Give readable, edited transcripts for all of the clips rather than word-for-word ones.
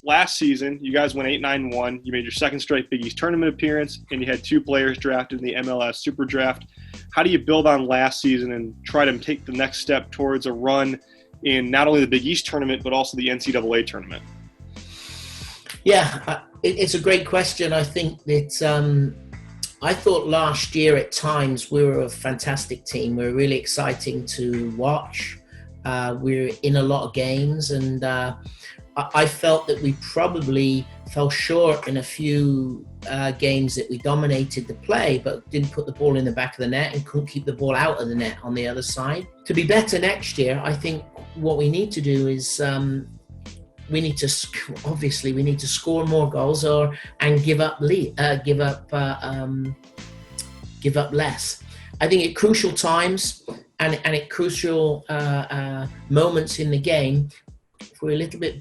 Last season, you guys went 8-9-1. You made your second straight Big East tournament appearance, and you had 2 players drafted in the MLS Super Draft. How do you build on last season and try to take the next step towards a run in not only the Big East tournament, but also the NCAA tournament? Yeah, it's a great question. I think that I thought last year at times we were a fantastic team. We were really exciting to watch. We were in a lot of games, and I felt that we probably fell short in a few games that we dominated the play, but didn't put the ball in the back of the net and couldn't keep the ball out of the net on the other side. To be better next year, I think what we need to do is we need to score more goals and give up less. I think at crucial times and at crucial moments in the game, if we're a little bit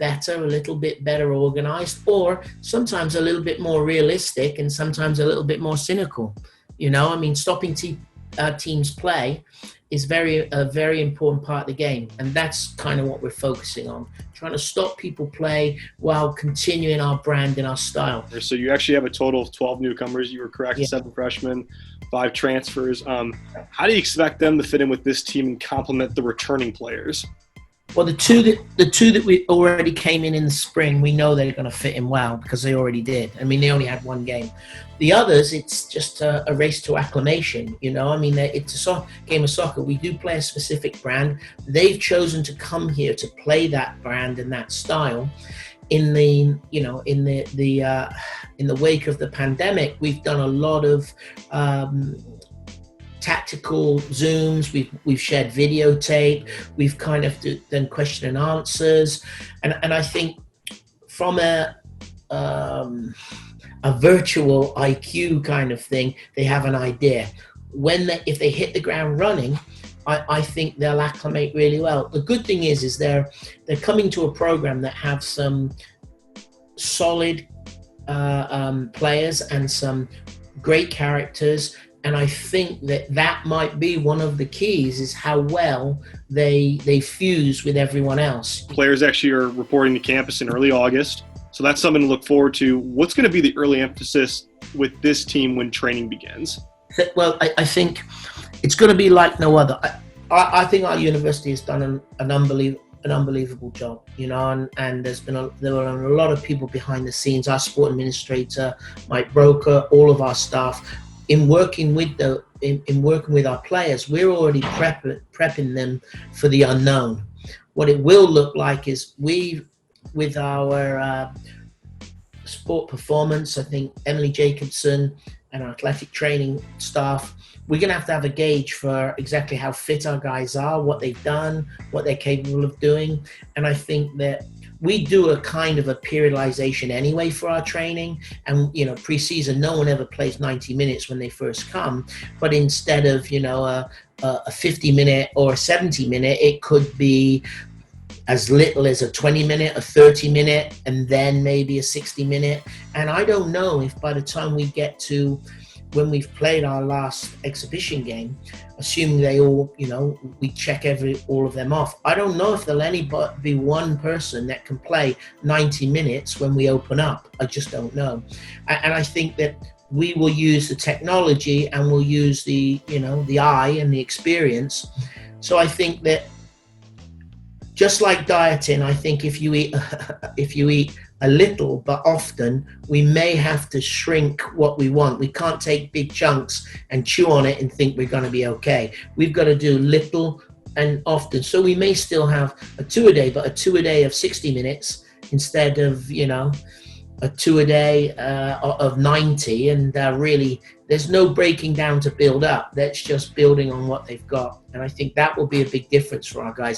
better organized, or sometimes a little bit more realistic and sometimes a little bit more cynical. Stopping teams play is a very important part of the game. And that's kind of what we're focusing on, trying to stop people play while continuing our brand and our style. So you actually have a total of 12 newcomers. You were correct, yeah. 7 freshmen, 5 transfers. How do you expect them to fit in with this team and complement the returning players? Well, the two that we already came in the spring, we know they're going to fit in well because they already did. They only had 1 game. The others, it's just a race to acclimation. It's a game of soccer. We do play a specific brand. They've chosen to come here to play that brand and that style. In the wake of the pandemic, we've done a lot of tactical Zooms, we've shared videotape, we've kind of done question and answers, and I think from a virtual IQ kind of thing, they have an idea. If they hit the ground running, I think they'll acclimate really well. The good thing is they're coming to a program that have some solid players and some great characters. And I think that might be one of the keys, is how well they fuse with everyone else. Players actually are reporting to campus in early August, so that's something to look forward to. What's going to be the early emphasis with this team when training begins? Well, I think it's going to be like no other. I think our university has done an unbelievable job, and there were a lot of people behind the scenes. Our sport administrator, Mike Broker, all of our staff. In working with our players, we're already prepping them for the unknown. What it will look like is with our sport performance, I think Emily Jacobson and our athletic training staff, we're going to have a gauge for exactly how fit our guys are, what they've done, what they're capable of doing. And I think that we do a kind of a periodization anyway for our training. And, pre-season, no one ever plays 90 minutes when they first come. But instead of, a 50-minute or a 70-minute, it could be as little as a 20-minute, a 30-minute, and then maybe a 60-minute. And I don't know if by the time we get to when we've played our last exhibition game, assuming they all, we check all of them off, I don't know if there'll be one person that can play 90 minutes when we open up. I just don't know. And I think that we will use the technology and we'll use the eye and the experience. So I think that just like dieting, I think if you eat a little but often, we may have to shrink what we want. We can't take big chunks and chew on it and think we're going to be okay. We've got to do little and often. So we may still have a 2-a-day, but a 2-a-day of 60 minutes instead of, a 2-a-day of 90. And really, there's no breaking down to build up. That's just building on what they've got. And I think that will be a big difference for our guys.